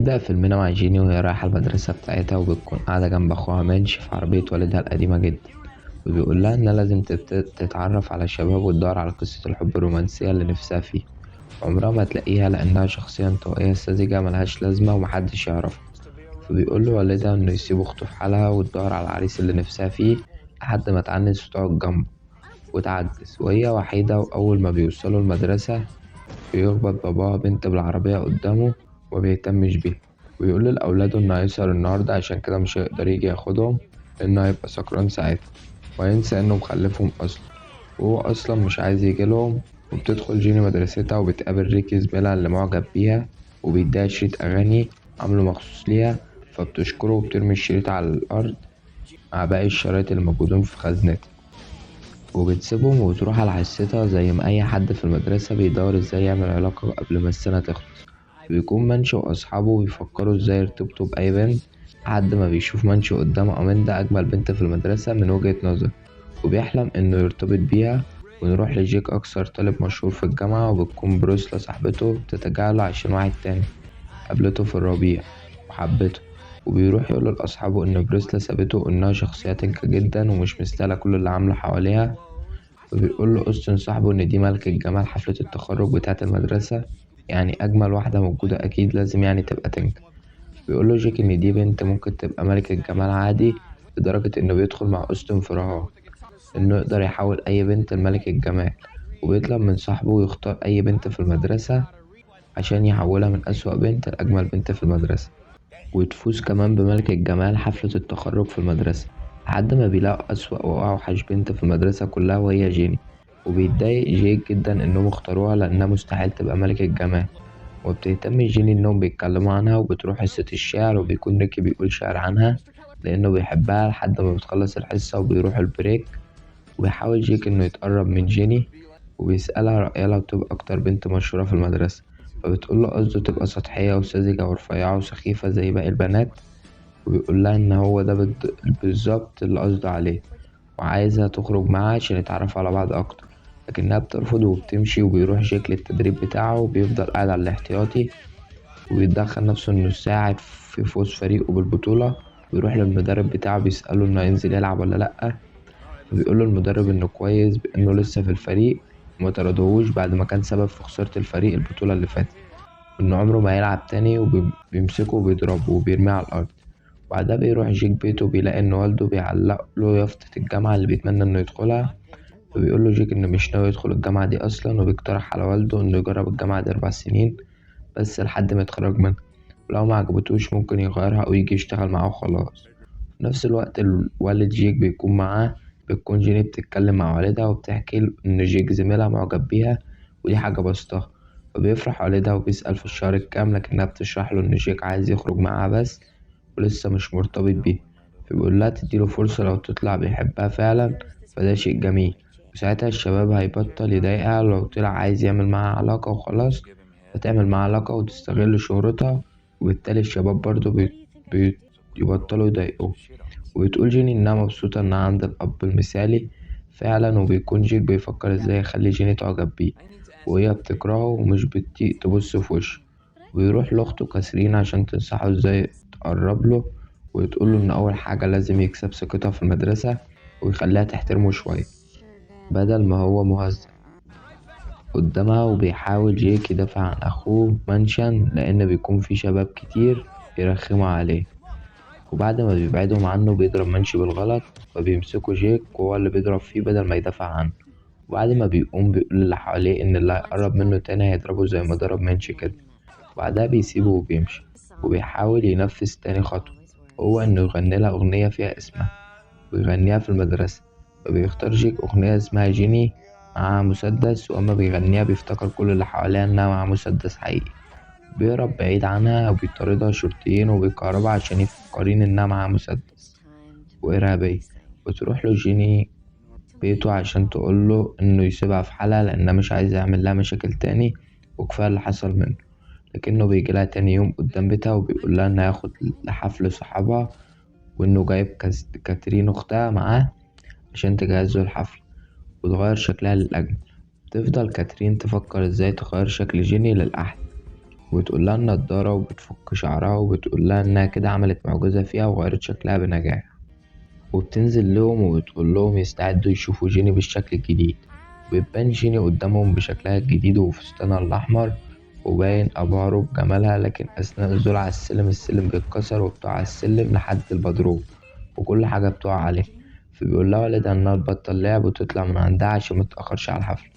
نبدأ فيلمنا مع جيني وهي رايحة المدرسة بتاعتها، وبتكون قاعدة جنب أخوها مانش في عربية والدها القديمة جدا. وبيقول لها إنها لازم تتعرف على الشباب وتدور على قصة الحب الرومانسية اللي نفسها فيه. عمرها ما تلاقيها لأنها شخصية انطوائية ساذجة ملهاش لازمة ومحدش يعرفها. فبيقول له والدها إنه يسيب أخته في حالها وتدور على العريس اللي نفسها فيه لحد ما تعنس وتقعد جنبه وتعجز وهي وحيدة. وأول ما بيوصلوا المدرسة بيخبط باباها بنت بالعربية قدامه ومبيهتمش بيها، ويقول لأولاده إنه هيسهر النهاردة عشان كده مش هيقدر يجي ياخدهم لأنه هيبقى سكران ساعتها، وهينسى إنه مخلفهم أصلا، وهو أصلا مش عايز يجيلهم. وبتدخل جيني مدرستها وبتقابل ريكي زميلها اللي معجب بيها، وبيديها شريط أغاني عامله مخصوص ليها، فبتشكره وبترمي الشريط على الأرض مع باقي الشرايط اللي موجودين في خزنتها، وبتسيبهم وبتروح على حصتها زي ما أي حد في المدرسة بيدور ازاي يعمل علاقة قبل ما السنة تخلص. بيكون منشو وأصحابه بيفكروا ازاي يرتبطوا بأي بنت لحد ما بيشوف منشو قدامه أماندا أجمل بنت في المدرسة من وجهة نظره، وبيحلم إنه يرتبط بيها. ونروح لجيك أكثر طالب مشهور في الجامعة، وبتكون بروسلا صاحبته بتتجاهله عشان واحد تاني قابلته في الربيع وحبته. وبيروح يقول لأصحابه إن بروسلا سابته وإنها شخصية تنكة جدا ومش مستاهلة كل اللي عامله حواليها. وبيقول له أوستن صاحبه إن دي ملكة جمال حفلة التخرج بتاعة المدرسة، يعني أجمل واحدة موجودة أكيد لازم يعني تبقى تنك. بيقول له جيك إن دي بنت ممكن تبقى ملكة جمال عادي، لدرجة إنه بيدخل مع أوستن في رهان إنه يقدر يحول أي بنت لملكة جمال، وبيطلب من صاحبه يختار أي بنت في المدرسة عشان يحولها من أسوأ بنت لأجمل بنت في المدرسة، وتفوز كمان بملكة جمال حفلة التخرج في المدرسة، لحد ما بيلاقوا أسوأ وأوحش بنت في المدرسة كلها وهي جيني. وبيتضايق جيك جدا إنهم اختاروها لأنها مستحيل تبقى ملكة جمال. وبتهتم جيني إنهم بيتكلموا عنها، وبتروح حصة الشعر وبيكون ريكي بيقول شعر عنها لأنه بيحبها لحد ما بتخلص الحصة وبيروح البريك. وبيحاول جيك إنه يتقرب من جيني وبيسألها رأيها لو تبقى أكتر بنت مشهورة في المدرسة، فبتقوله قصده تبقى سطحية وساذجة ورفيعة وسخيفة زي باقي البنات. وبيقول لها إن هو ده بالظبط اللي قصده عليه، وعايزها تخرج معاه عشان يتعرفوا على بعض أكتر، لكنها بترفض وبتمشي. وبيروح جيك للتدريب بتاعه وبيفضل قاعد على الاحتياطي، وبيتدخل نفسه إنه يساعد في فوز فريقه بالبطولة. ويروح للمدرب بتاعه بيسأله إنه هينزل يلعب ولا لأ، فبيقوله المدرب إنه كويس بإنه لسه في الفريق وما طردهوش بعد ما كان سبب في خسارة الفريق البطولة اللي فاتت، وإنه عمره ما هيلعب تاني. وبيمسكه وبيضربه وبيرميه على الأرض. بعدها بيروح جيك بيته وبيلاقي إن والده بيعلق له يافطة الجامعة اللي بيتمنى إنه يدخلها. فبيقول له جيك إنه مش ناوي يدخل الجامعة دي أصلا، وبيقترح على والده إنه يجرب الجامعة دي 4 سنين بس لحد ما يتخرج منها، ولو ما عجبتوش ممكن يغيرها أو يجي يشتغل معاه وخلاص. في نفس الوقت والد جيك بيكون معاه. بتكون جيني بتتكلم مع والدها وبتحكي له إن جيك زميلها معجب بيها ودي حاجة بسيطة. فبيفرح والدها وبيسأل في الشهر الكام، لكنها بتشرح له إن جيك عايز يخرج معاها بس ولسه مش مرتبط بيه. فبيقول لها تديله فرصة لو تطلع بيحبها فعلا، فده شيء جميل. وساعتها الشباب هيبطل يضايقها لو طلع عايز يعمل معاها علاقة وخلاص، فتعمل معاها علاقة وتستغل شهرتها. وبالتالي الشباب برضه يبطلوا يضايقوه. وبتقول جيني إنها مبسوطة إنها عند الأب المثالي فعلا. وبيكون جيك بيفكر إزاي يخلي جيني تعجب بيه وهي بتكرهه ومش بتطيق تبص في وشه. ويروح لأخته كاسرين عشان تنصحه إزاي تقرب له، وتقوله إن أول حاجة لازم يكسب ثقتها في المدرسة ويخليها تحترمه شوية بدل ما هو مهزأ قدامها. وبيحاول جيك يدافع عن أخوه منشن لأن بيكون في شباب كتير بيرخموا عليه. وبعد ما بيبعدهم عنه بيضرب منشي بالغلط، فبيمسكوا جيك وهو اللي بيضرب فيه بدل ما يدافع عنه. وبعد ما بيقوم بيقول اللي حواليه إن اللي هيقرب منه تاني هيضربه زي ما ضرب منشي كده. وبعدها بيسيبه وبيمشي، وبيحاول ينفذ تاني خطوة، وهو إنه يغني لها أغنية فيها اسمها ويغنيها في المدرسة. فبيختار جيك أغنية اسمها جيني معاها مسدس، وأما بيغنيها بيفتكر كل اللي حواليها إنها معاها مسدس حقيقي. بيهرب بعيد عنها وبيطاردها شرطيين وبيكهربها عشان يفكرين إنها معاها مسدس وإرهابية. وتروح له جيني بيته عشان تقوله إنه يسيبها في حالها لأنها مش عايزة يعمل لها مشاكل تاني وكفاية اللي حصل منه. لكنه بيجيلها تاني يوم قدام بيتها وبيقولها إنه هياخد لحفل صحابها، وإنه جايب كاترين أختها معاه عشان تجهزه الحفل وتغير شكلها للأجمل. تفضل كاترين تفكر إزاي تغير شكل جيني للأحلى، وبتقول لها النضارة وبتفك شعرها وبتقول لها إنها كده عملت معجزة فيها وغيرت شكلها بنجاح. وبتنزل لهم وبتقول لهم يستعدوا يشوفوا جيني بالشكل الجديد. وبتبان جيني قدامهم بشكلها الجديد وفستانها الأحمر، وباين أبهروا بجمالها. لكن أثناء النزول على السلم بيتكسر وبتقع على السلم لحد البدروم، وكل حاجة بتقع عليه. فبيقول لها والدها إنها تبطل لعب وتطلع من عندها عشان متأخرش على الحفلة.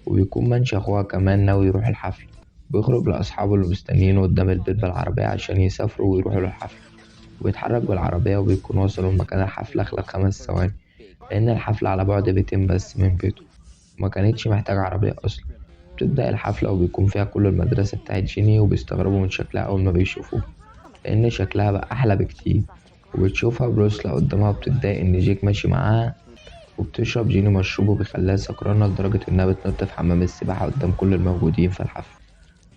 وبيكون منشي أخوها كمان ناوي يروح الحفلة، بيخرج لأصحابه اللي مستنيينه قدام البيت بالعربية عشان يسافروا ويروحوا للحفلة. وبيتحرك بالعربية وبيكون وصلوا لمكان الحفلة خلال 5 ثواني، لأن الحفلة على بعد بيتين بس من بيته، وما كانتش محتاجة عربية أصلا. بتبدأ الحفلة وبيكون فيها كل المدرسة بتاعت جيني، وبيستغربوا من شكلها أول ما بيشوفوها، لأن شكلها بقى أحلى بكتير. وبتشوفها بروسلا قدامها وبتتضايق إن جيك ماشي معاها. وبتشرب جيني مشروب وبيخليها سكرانة لدرجة إنها بتنط في حمام السباحة قدام كل الموجودين في الحفلة.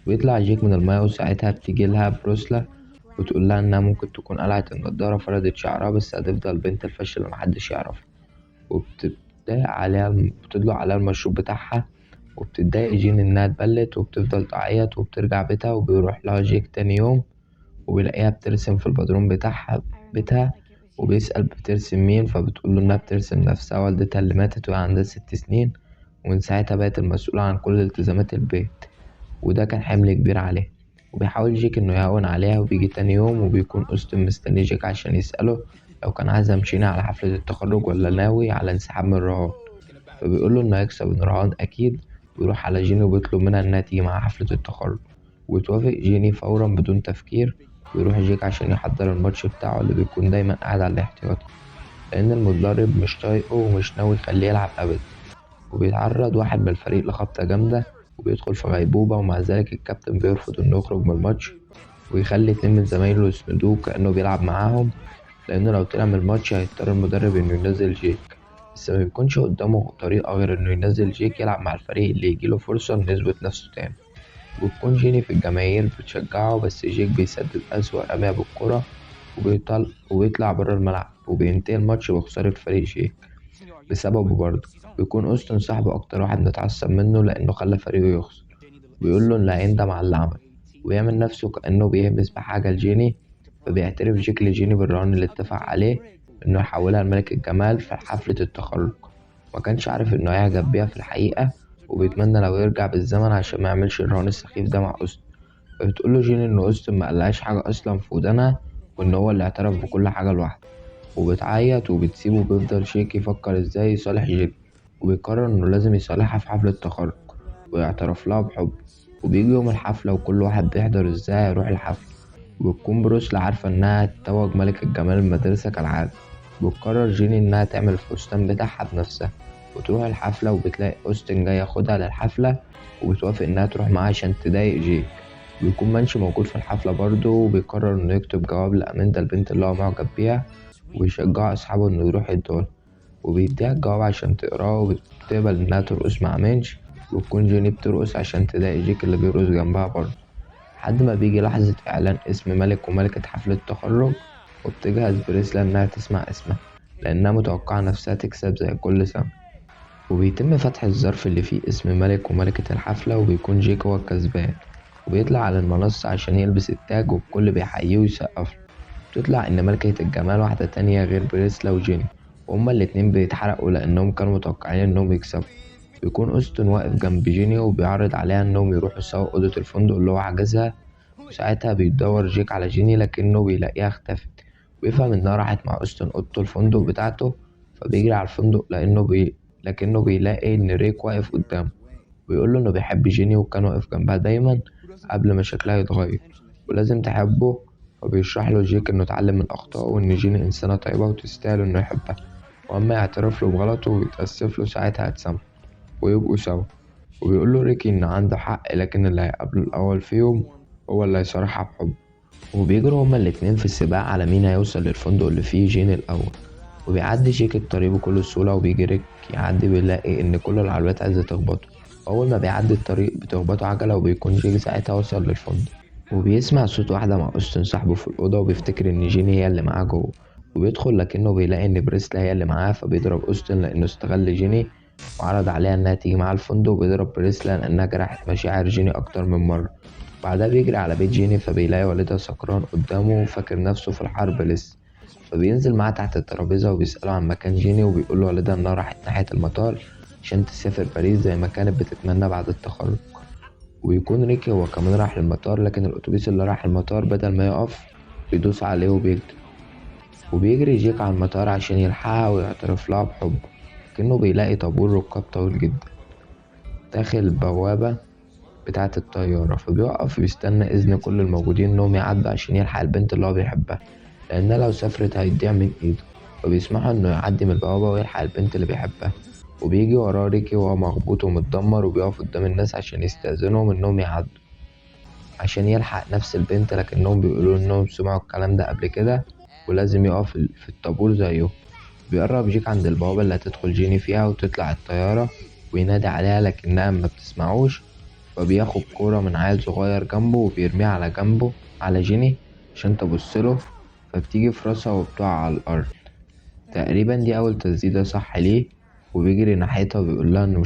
بيطلع جيك من المايه وساعتها بتيجيلها بروسلا وتقول لها إنها ممكن تكون قلعت النضارة وفردت شعرها، بس هتفضل بنت الفاشلة اللي محدش يعرفها. بتدلق عليها المشروب بتاعها. وبتتضايق جين إنها اتبلت وبتفضل تعيط وبترجع بيتها. وبيروح لها جيك تاني يوم وبيلاقيها بترسم في البدروم بتاعها بيتها، وبيسأل بترسم مين، فبتقوله إنها بترسم نفسها والدتها اللي ماتت وهي عندها 6 سنين، ومن ساعتها بقت المسؤولة عن كل التزامات البيت، وده كان حمل كبير عليه. وبيحاول جيك إنه يهون عليها. وبيجي تاني يوم وبيكون أوستن مستني جيك عشان يسأله لو كان عايز يمشينا على حفلة التخرج ولا ناوي على انسحاب من الرهان. فبيقوله إنه هيكسب الرهان أكيد. ويروح على جيني وبيطلب منها إنها تيجي مع حفلة التخرج، وتوافق جيني فورا بدون تفكير. ويروح جيك عشان يحضر الماتش بتاعه اللي بيكون دايما قاعد على الاحتياطي، لأن المدرب مش طايقه ومش ناوي يخليه يلعب أبدا. وبيتعرض واحد من الفريق لخبطة جامدة وبيدخل في غيبوبة، ومع ذلك الكابتن بيرفض إنه يخرج من الماتش، ويخلي 2 من زمايله يسندوه كأنه بيلعب معاهم، لأنه لو طلع من الماتش هيضطر المدرب إنه ينزل جيك. بس مبيكونش قدامه طريقة غير إنه ينزل جيك يلعب مع الفريق اللي يجيله فرصة إنه يثبت نفسه تاني. وبتكون جيني في الجماهير بتشجعه، بس جيك بيسدد أسوأ رمية بالكرة وبيطلع برا الملعب، وبينتهي الماتش بخسارة فريق جيك بسببه برضه. بيكون أوستن صاحبه أكتر واحد متعصب منه لأنه خلى فريقه يخسر. بيقوله إنه هيندم على اللي عمله، ويعمل نفسه كأنه بيهمس بحاجة لجيني. فبيعترف جيك لجيني بالرهان اللي اتفق عليه إنه يحولها لملك الجمال في حفلة التخرج. ما كانش عارف إنه هيعجب بيها في الحقيقة، وبيتمنى لو يرجع بالزمن عشان ما يعملش الرهان السخيف ده مع أوستن. فبتقوله جيني إن أوستن ما قالهاش حاجة أصلا في ودانها، وإن هو اللي اعترف بكل حاجة لوحده. وبتعيط وبتسيبه. وبيفضل شيك يفكر ازاي يصالح جيك، وبيقرر انه لازم يصالحها في حفلة التخرج ويعترف لها بحب. وبيجي يوم الحفلة وكل واحد بيحضر ازاي هيروح الحفلة. وبتكون بروسلا عارفة انها تتوج ملكة جمال المدرسة كالعادة. بتقرر جيني انها تعمل الفستان بتاعها بنفسها وتروح الحفلة. وبتلاقي أوستن جاي ياخدها للحفلة، وبتوافق انها تروح معاه عشان تضايق جيك. بيكون مانشي موجود في الحفلة برضه، وبيقرر انه يكتب جواب لأميندا البنت اللي هو معجب بيها، وبيشجع أصحابه إنه يروح يدور. وبيديها الجواب عشان تقراه، وبتقبل إنها ترقص مع مينش. وتكون جيني بترقص عشان تضايق جيك اللي بيرقص جنبها برضه، لحد ما بيجي لحظة إعلان اسم ملك وملكة حفلة التخرج. وبتجهز بريسلا إنها تسمع اسمها، لأنها متوقعة نفسها تكسب زي كل سنة. وبيتم فتح الظرف اللي فيه اسم ملك وملكة الحفلة، وبيكون جيك هو الكسبان. وبيطلع على المنصة عشان يلبس التاج والكل بيحييه ويسقف له. بتطلع إن ملكة الجمال واحدة تانية غير بريسلا وجيني، وهما الاتنين بيتحرقوا لأنهم كانوا متوقعين إنهم يكسبوا. بيكون أوستن واقف جنب جيني وبيعرض عليها إنهم يروحوا سوا أوضة الفندق اللي هو حجزها. وساعتها بيدور جيك على جيني لكنه بيلاقيها اختفت. بيفهم إنها راحت مع أوستن أوضة الفندق بتاعته. فبيجري على الفندق لكنه بيلاقي إن ريك واقف قدامه. بيقوله إنه بيحب جيني وكان واقف جنبها دايما قبل ما شكلها يتغير، ولازم تحبه. وبيشرح له جيك إنه اتعلم من أخطائه وإن جيني إنسانة طيبة وتستاهل إنه يحبها. وأما يعترف له بغلطه ويتأسف له ساعتها هتسامحه ويبقوا سوا. وبيقوله ريكي إن عنده حق، لكن اللي هيقابله الأول فيهم هو اللي هيصارحها بحب. وبيجروا هما الاتنين في السباق على مين هيوصل للفندق اللي فيه جين الأول. وبيعدي جيك الطريق بكل سهولة، وبيجي ريك يعدي بيلاقي إن كل العربيات عايزة تخبطه. أول ما بيعدي الطريق بتخبطه عجلة، وبيكون جيك ساعتها وصل للفندق. وبيسمع صوت واحدة مع أوستن صاحبه في الأوضة، وبيفتكر إن جيني هي اللي معاه جوه. وبيدخل لكنه بيلاقي إن بريسلا هي اللي معاه، فبيضرب أوستن لأنه استغل جيني وعرض عليها إنها تيجي معاه الفندق. وبيضرب بريسلا لأنها جرحت مشاعر جيني أكتر من مرة. بعدها بيجري على بيت جيني فبيلاقي والدها سكران قدامه وفاكر نفسه في الحرب لسه. فبينزل معاه تحت الترابيزة وبيسأله عن مكان جيني، وبيقول له والدها إنها راحت ناحية المطار عشان تسافر باريس زي ما كانت بتتمنى بعد التخرج. ويكون ريكي هو كمان راح للمطار، لكن الأتوبيس اللي راح المطار بدل ما يقف بيدوس عليه وبيجري. وبيجري جيك على المطار عشان يلحقها ويعترف لها بحبه، لكنه بيلاقي طابور ركاب طويل جدا داخل البوابة بتاعة الطيارة. فبيوقف ويستنى إذن كل الموجودين إنهم يعدوا عشان يلحق البنت اللي هو بيحبها، لأنها لو سافرت هيضيع من إيده. فبيسمحوا إنه يعدي من البوابة ويلحق البنت اللي بيحبها. وبيجي وراه ريكي وهو مخبوط ومتدمر، وبيقف قدام الناس عشان يستأذنهم إنهم يعدوا عشان يلحق نفس البنت، لكنهم بيقولوا إنهم سمعوا الكلام ده قبل كده ولازم يقف في الطابور زيه. بيقرب جيك عند البوابة اللي هتدخل جيني فيها وتطلع الطيارة، وينادي عليها لكنها ما بتسمعوش. فبياخد كورة من عيل صغير جنبه وبيرميها على جنبه على جيني عشان تبصله، فبتيجي في راسها وبتقع على الأرض. تقريبا دي أول تسديدة صح ليه. وبيجري ناحيتها وبيقول لها إنه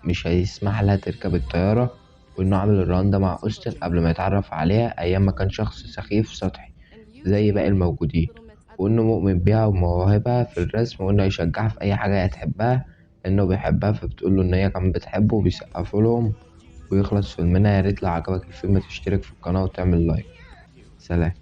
مش هيسمح لها تركب الطيارة، وإنه عامل الرهان ده مع أوستن قبل ما يتعرف عليها أيام ما كان شخص سخيف سطحي زي باقي الموجودين، وإنه مؤمن بيها ومواهبها في الرسم، وإنه هيشجعها في أي حاجة هي تحبها لأنه بيحبها. فبتقوله إن هي كمان بتحبه وبيسقفوا لهم. ويخلص فيلمنا. ياريت لو عجبك الفيلم تشترك في القناة وتعمل لايك. سلام.